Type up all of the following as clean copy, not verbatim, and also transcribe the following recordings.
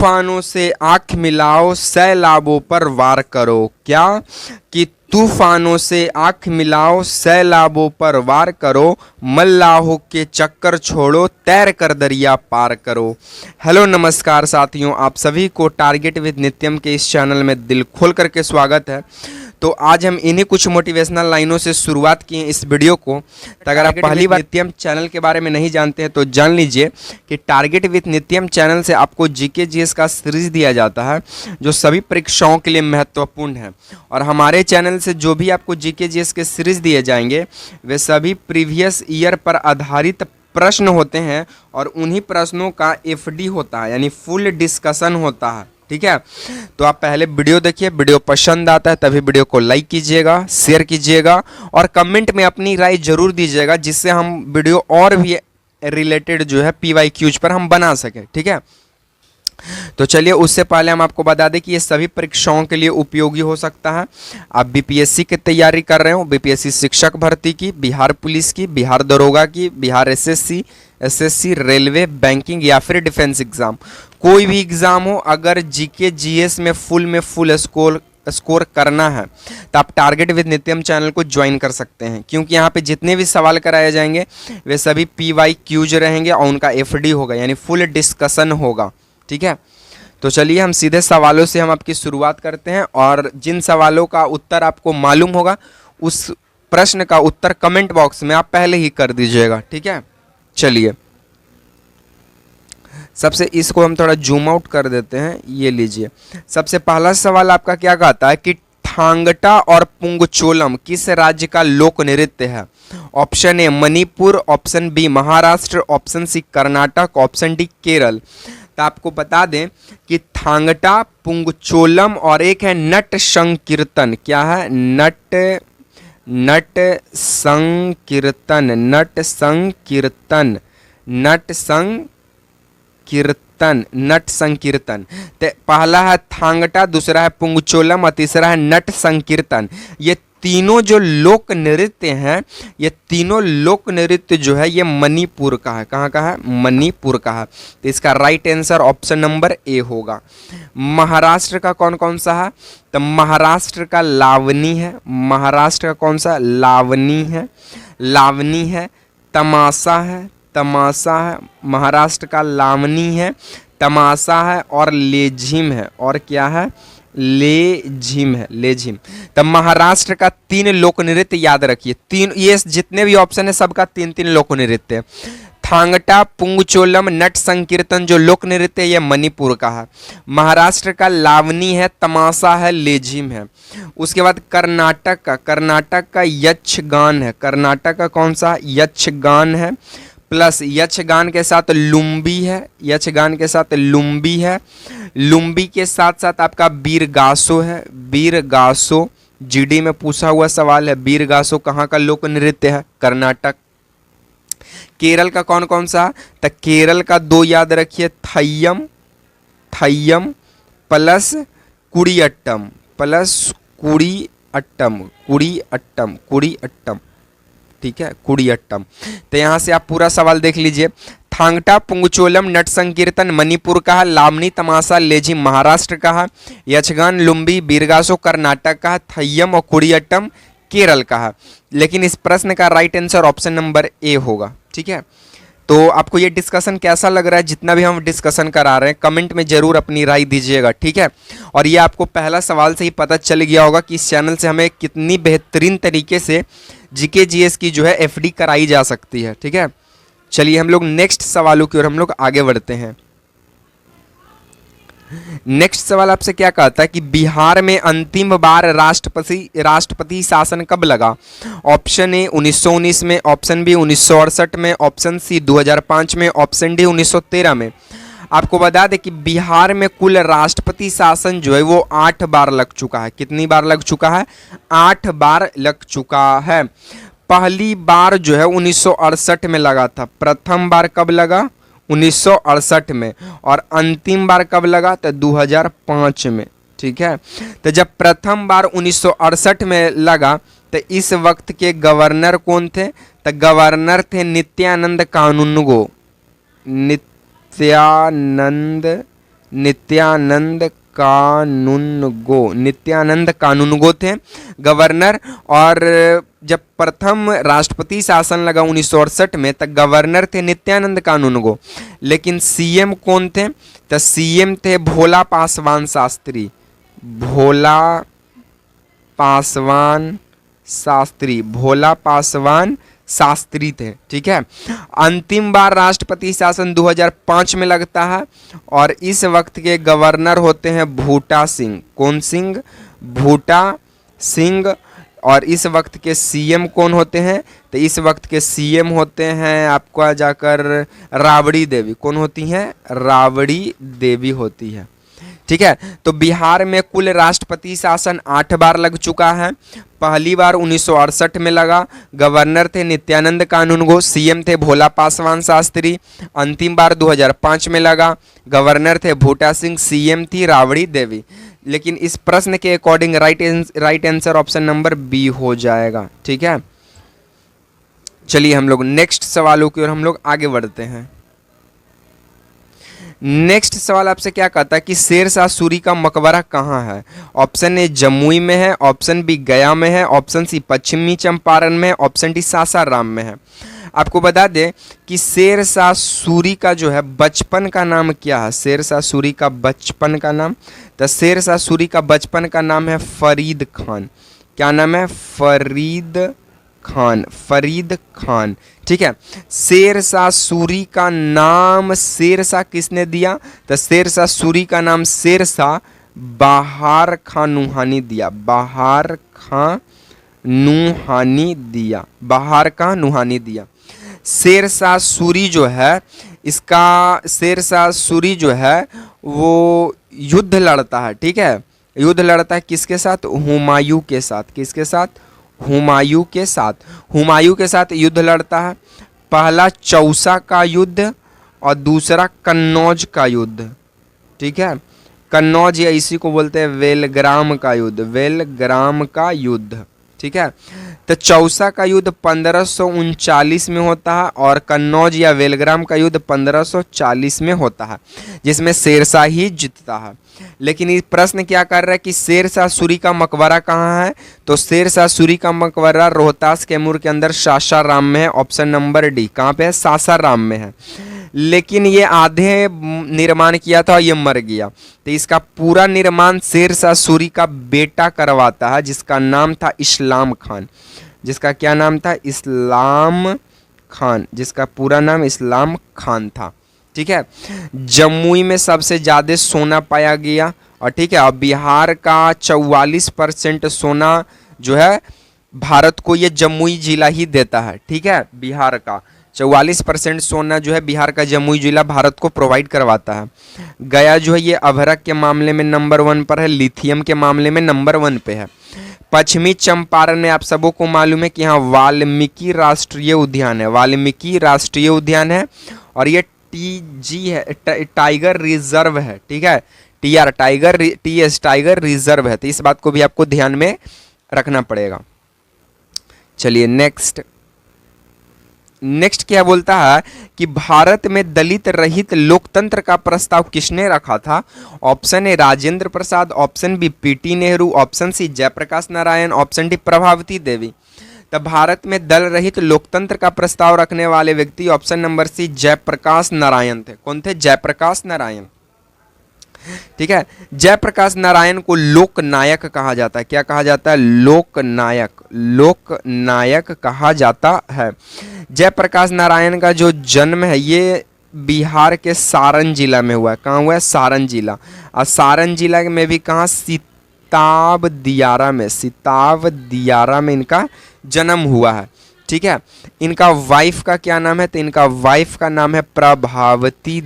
तूफानों से आंख मिलाओ सैलाबों पर वार करो। क्या कि तूफानों से आंख मिलाओ सैलाबों पर वार करो, मल्लाहों के चक्कर छोड़ो तैर कर दरिया पार करो। हेलो नमस्कार साथियों, आप सभी को टारगेट विद नित्यम के इस चैनल में दिल खोल करके स्वागत है। तो आज हम इन्हीं कुछ मोटिवेशनल लाइनों से शुरुआत किए इस वीडियो को। तो अगर आप पहली बार नित्यम चैनल के बारे में नहीं जानते हैं तो जान लीजिए कि टारगेट विद नित्यम चैनल से आपको जीके जीएस का सीरीज दिया जाता है जो सभी परीक्षाओं के लिए महत्वपूर्ण है। और हमारे चैनल से जो भी आपको जीके जीएस के सीरीज दिए जाएंगे वे सभी प्रीवियस ईयर पर आधारित प्रश्न होते हैं और उन्हीं प्रश्नों का एफडी होता है, यानी फुल डिस्कशन होता है। ठीक है, तो आप पहले वीडियो देखिए, वीडियो पसंद आता है तभी वीडियो को लाइक कीजिएगा, शेयर कीजिएगा और कमेंट में अपनी राय जरूर दीजिएगा, जिससे हम वीडियो और भी रिलेटेड जो है PYQs पर हम बना सकें। ठीक है, तो चलिए उससे पहले हम आपको बता दें कि ये सभी परीक्षाओं के लिए उपयोगी हो सकता है। आप बीपीएससी की तैयारी कर रहे हो, बीपीएससी शिक्षक भर्ती की, बिहार पुलिस की, बिहार दरोगा की, बिहार एसएससी, रेलवे, बैंकिंग या फिर डिफेंस एग्जाम, कोई भी एग्जाम हो, अगर जीके जीएस में फुल स्कोर करना है तो आप टारगेट विद नित्यम चैनल को ज्वाइन कर सकते हैं, क्योंकि यहाँ पे जितने भी सवाल कराए जाएंगे वे सभी PYQs रहेंगे और उनका FD होगा, यानी फुल डिस्कशन होगा। ठीक है, तो चलिए हम सीधे सवालों से हम आपकी शुरुआत करते हैं और जिन सवालों का उत्तर आपको मालूम होगा उस प्रश्न का उत्तर कमेंट बॉक्स में आप पहले ही कर दीजिएगा। ठीक है, चलिए सबसे इसको हम थोड़ा जूम आउट कर देते हैं। ये लीजिए, सबसे पहला सवाल आपका क्या कहता है कि थांगटा और पुंगचोलम किस राज्य का लोक नृत्य है? Option A Manipur, option B Maharashtra, option C Karnataka, option D Kerala. तो आपको बता दें कि थांगटा, पुंगचोलम और एक है नट संकीर्तन। क्या है? नट संकीर्तन। तो पहला है थांगटा, दूसरा है पुंगचोलम और तीसरा है नट संकीर्तन। ये तीनों जो लोक नृत्य हैं, ये तीनों लोक नृत्य जो है ये मणिपुर का है। कहाँ का है? मणिपुर का है। तो इसका right answer option number A होगा। महाराष्ट्र का कौन कौन सा है? तो महाराष्ट्र का लावनी है। महाराष्ट्र का कौन सा? लावनी है। तमाशा है। महाराष्ट्र का लावनी है, तमाशा है और लेझिम है। और क्या है? लेझिम। तब महाराष्ट्र का 3 लोक नृत्य याद रखिए। 3, ये जितने भी ऑप्शन है सबका 3 लोक नृत्य है। थांगटा, पुंगचोलम, नट संकीर्तन जो लोक नृत्य है ये मणिपुर का है। महाराष्ट्र का लावनी है, तमाशा है, लेझिम है। उसके बाद कर्नाटक का यक्षगान है। कर्नाटक का कौन सा? यक्षगान है, प्लस यक्षगान के साथ लुम्बी है। लुम्बी के साथ साथ आपका बीरगासो है। बीरगासो जीडी में पूछा हुआ सवाल है। बीरगासो कहाँ का लोक नृत्य है? कर्नाटक। केरल का कौन कौन सा? तो केरल का 2 याद रखिए, थय्यम प्लस कुड़ियट्टम। ठीक है, कुड़ियट्टम। तो यहाँ से आप पूरा सवाल देख लीजिए। थांगटा, पुंगचोलम, नट संकीर्तन मणिपुर का है, लावनी, तमाशा, लेझिम महाराष्ट्र का है, यक्षगान, लुम्बी, बीरगासो कर्नाटक का है, थय्यम और कुड़ियट्टम केरल का है। लेकिन इस प्रश्न का right answer option number A होगा। ठीक है, तो आपको ये डिस्कशन कैसा लग रहा है? जितना भी हम डिस्कशन करा रहे हैं कमेंट में जरूर अपनी राय दीजिएगा। ठीक है, और ये आपको पहला सवाल से ही पता चल गया होगा कि इस चैनल से हमें कितनी बेहतरीन तरीके से जीके जीएस की जो है FD कराई जा सकती है। ठीक है, चलिए हम लोग नेक्स्ट सवालों की ओर हम लोग आगे बढ़ते हैं। नेक्स्ट सवाल आपसे क्या कहता है कि बिहार में अंतिम बार राष्ट्रपति शासन कब लगा? ऑप्शन ए 1919 में, ऑप्शन बी 1968 में, ऑप्शन सी 2005 में, ऑप्शन डी 1913 में। आपको बता दें कि बिहार में कुल राष्ट्रपति शासन जो है वो 8 बार लग चुका है। कितनी बार लग चुका है? 8 बार लग चुका है। पहली बार जो है 1968 में लगा था। प्रथम बार कब लगा? 1968 में। और अंतिम बार कब लगा? तो 2005 में। ठीक है, तो जब प्रथम बार 1968 में लगा तो इस वक्त के गवर्नर कौन थे? तो गवर्नर थे नित्यानंद नित्यानंद कानूनगो थे गवर्नर। और जब प्रथम राष्ट्रपति शासन लगा 1968 में, तब गवर्नर थे नित्यानंद कानूनगो। लेकिन सीएम कौन थे? तो सीएम थे भोला पासवान शास्त्री। भोला पासवान शास्त्री थे। ठीक है। अंतिम बार राष्ट्रपति शासन 2005 में लगता है और इस वक्त के गवर्नर होते हैं भूटा सिंह। कौन सिंह? भूटा सिंह। और इस वक्त के सीएम कौन होते हैं? तो इस वक्त के सीएम होते हैं आपको जाकर राबड़ी देवी। कौन होती हैं? राबड़ी देवी होती है। ठीक है। तो बिहार में कुल राष्ट्रपति शासन 8 बार लग चुका है। पहली बार 1968 में लगा, गवर्नर थे नित्यानंद कानूनगो, सीएम थे भोला पासवान शास्त्री। अंतिम बार 2005 में लगा, गवर्नर थे भूटा सिंह, सीएम थी राबड़ी देवी। लेकिन इस प्रश्न के according right answer option number B हो जाएगा। ठीक है। चलिए हम लोग नेक्स्ट सवालों की ओर हम लोग आगे बढ़ते हैं। नेक्स्ट सवाल आपसे क्या कहता है कि शेरशाह सूरी का मकबरा कहाँ है? ऑप्शन ए जमुई में है, ऑप्शन बी गया में है, ऑप्शन सी पश्चिमी चंपारण में है, ऑप्शन डी सासाराम में है। आपको बता दें कि शेरशाह सूरी का जो है बचपन का नाम क्या है? शेरशाह सूरी का बचपन का नाम, तो शेरशाह सूरी का बचपन का नाम है फरीद खान। क्या नाम है? फरीद खान। ठीक है। शेरशाह सूरी का नाम शेरशाह किसने दिया? तो शेरशाह सूरी का नाम शेरशाह बहार खां नुहानी दिया। बहार खां नुहानी दिया। शेरशाह सूरी जो है, इसका शेरशाह सूरी जो है वो युद्ध लड़ता है। ठीक है। युद्ध लड़ता है किसके साथ? हुमायूं के साथ। किसके साथ? हुमायूं के साथ। हुमायूं के साथ युद्ध लड़ता है। पहला चौसा का युद्ध और दूसरा कन्नौज का युद्ध। ठीक है। कन्नौज या इसी को बोलते हैं वेलग्राम का युद्ध। ठीक है। तो चौसा का युद्ध 1539 में होता है और कन्नौज या वेलग्राम का युद्ध 1540 में होता है, जिसमें शेरशाह ही जीतता है। लेकिन ये प्रश्न क्या कर रहा है कि शेरशाह सूरी का मकबरा कहाँ है? तो शेरशाह सूरी का मकबरा रोहतास कैमूर के अंदर सासाराम में है। Option number D. कहाँ पे है? सासाराम में है। लेकिन ये आधे निर्माण किया था और ये मर गया, तो इसका पूरा निर्माण शेरशाह सूरी का बेटा करवाता है, जिसका नाम था इस्लाम खान। जिसका क्या नाम था? इस्लाम खान। जिसका पूरा नाम इस्लाम खान था। ठीक है। जमुई में सबसे ज़्यादा सोना पाया गया और ठीक है, और बिहार का 44% सोना जो है भारत को ये जमुई जिला ही देता है। ठीक है। बिहार का 44% सोना जो है बिहार का जमुई जिला भारत को प्रोवाइड करवाता है। गया जो है ये अभ्रक के मामले में नंबर 1 पर है, लिथियम के मामले में नंबर 1 पे है। पश्चिमी चंपारण में आप सबों को मालूम है कि यहाँ वाल्मीकि राष्ट्रीय उद्यान है। वाल्मीकि राष्ट्रीय उद्यान है और ये TG है, टाइगर रिजर्व है। ठीक है। TS टाइगर रिजर्व है। तो इस बात को भी आपको ध्यान में रखना पड़ेगा। चलिए नेक्स्ट क्या बोलता है कि भारत में दलित रहित लोकतंत्र का प्रस्ताव किसने रखा था? Option A Rajendra Prasad, option B PT Nehru, option C Jayaprakash Narayan, option D Prabhavati Devi. तब भारत में दल रहित लोकतंत्र का प्रस्ताव रखने वाले व्यक्ति option number C Jayaprakash Narayan थे। कौन थे? जयप्रकाश नारायण। ठीक है। जयप्रकाश नारायण को लोकनायक कहा जाता है। क्या कहा जाता है? लोकनायक कहा जाता है। जयप्रकाश नारायण का जो जन्म है ये बिहार के सारण जिला में हुआ है। कहाँ हुआ है? सारण जिला। और सारण जिला में भी कहाँ? सिताब दियारा में इनका जन्म हुआ है। ठीक है। इनका वाइफ का क्या नाम है? तो इनका वाइफ का नाम है प्रभावती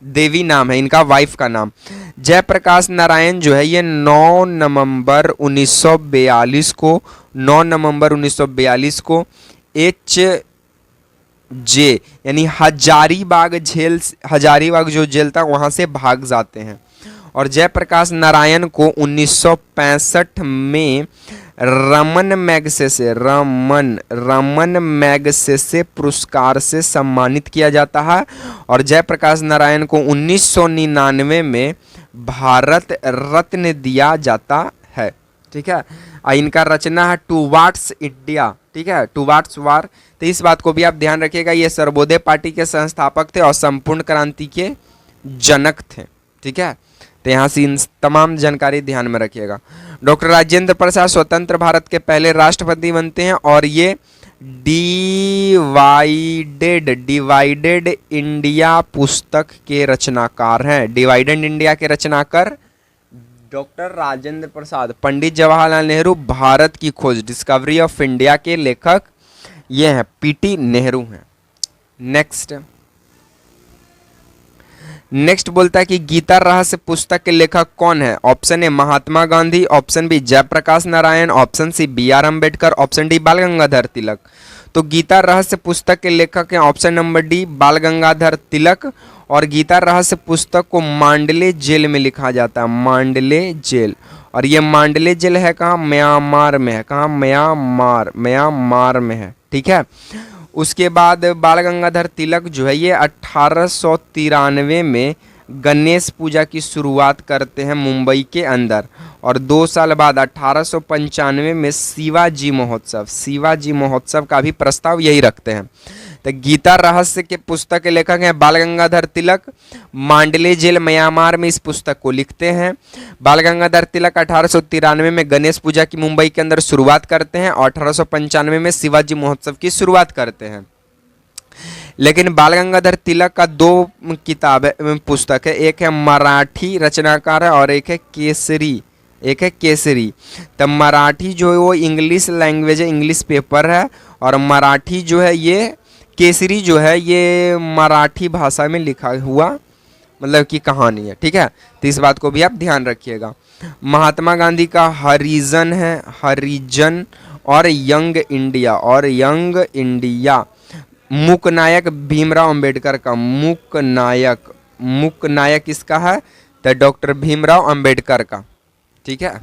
देवी नाम है इनका वाइफ का नाम। जयप्रकाश नारायण जो है ये 9 नवंबर 1942 को HJ यानी हजारीबाग जो जेल था वहां से भाग जाते हैं। और जयप्रकाश नारायण को 1965 में रमन मैगसेसे पुरस्कार से सम्मानित किया जाता है। और जयप्रकाश नारायण को 1999 में भारत रत्न दिया जाता है। ठीक है, इनका रचना है टुवार्ड्स इंडिया। ठीक है, टुवार्ड्स वार। तो इस बात को भी आप ध्यान रखिएगा, ये सर्वोदय पार्टी के संस्थापक थे और संपूर्ण क्रांति के जनक थे। ठीक है, तो यहाँ से इन तमाम जानकारी ध्यान में रखिएगा। डॉक्टर राजेंद्र प्रसाद स्वतंत्र भारत के पहले राष्ट्रपति बनते हैं और ये डिवाइडेड इंडिया पुस्तक के रचनाकार हैं। डिवाइडेड इंडिया के रचनाकार डॉक्टर राजेंद्र प्रसाद। पंडित जवाहरलाल नेहरू भारत की खोज डिस्कवरी ऑफ इंडिया के लेखक ये हैं पीटी नेहरू हैं। नेक्स्ट बोलता है कि गीता रहस्य पुस्तक के लेखक कौन है। Option A Mahatma Gandhi, option B Jayaprakash Narayan, option C BR Ambedkar, option D Bal Gangadhar तिलक। तो गीता रहस्य पुस्तक के लेखक हैं option number D Bal Gangadhar तिलक। और गीता रहस्य पुस्तक को मांडले जेल में लिखा जाता है, मांडले जेल। और ये मांडले जेल है कहाँ, म्यांमार में है। कहाँ, म्यांमार में है। ठीक है, उसके बाद बाल गंगाधर तिलक जो है ये 1893 में गणेश पूजा की शुरुआत करते हैं मुंबई के अंदर। और 2 साल बाद 1895 में शिवाजी महोत्सव का भी प्रस्ताव यही रखते हैं। तो गीता रहस्य के पुस्तक के लेखक हैं बाल गंगाधर तिलक। मांडले जेल म्यांमार में इस पुस्तक को लिखते हैं। बाल गंगाधर तिलक 1893 में गणेश पूजा की मुंबई के अंदर शुरुआत करते हैं और 1895 में शिवाजी महोत्सव की शुरुआत करते हैं। लेकिन बाल गंगाधर तिलक का 2 किताब पुस्तक है, एक है मराठी रचनाकार है और एक है केसरी। तब मराठी जो है वो इंग्लिश लैंग्वेज है, इंग्लिश पेपर है। और मराठी जो है ये केसरी जो है ये मराठी भाषा में लिखा हुआ मतलब की कहानी है। ठीक है, तो इस बात को भी आप ध्यान रखिएगा। महात्मा गांधी का हरिजन और यंग इंडिया। मूकनायक भीमराव अंबेडकर का मूकनायक किसका है, तो डॉक्टर भीमराव अंबेडकर का। ठीक है,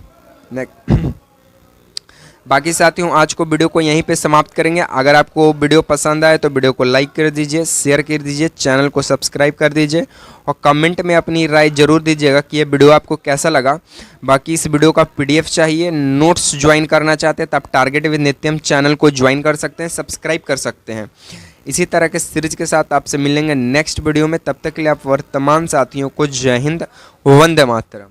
बाकी साथियों आज को वीडियो को यहीं पे समाप्त करेंगे। अगर आपको वीडियो पसंद आए तो वीडियो को लाइक कर दीजिए, शेयर कर दीजिए, चैनल को सब्सक्राइब कर दीजिए और कमेंट में अपनी राय जरूर दीजिएगा कि ये वीडियो आपको कैसा लगा। बाकी इस वीडियो का PDF चाहिए, नोट्स ज्वाइन करना चाहते हैं तो आप टारगेट विद नित्यम चैनल को ज्वाइन कर सकते हैं, सब्सक्राइब कर सकते हैं। इसी तरह के सीरीज के साथ आपसे मिलेंगे नेक्स्ट वीडियो में। तब तक के लिए आप वर्तमान साथियों को जय हिंद, वंदे मातरम।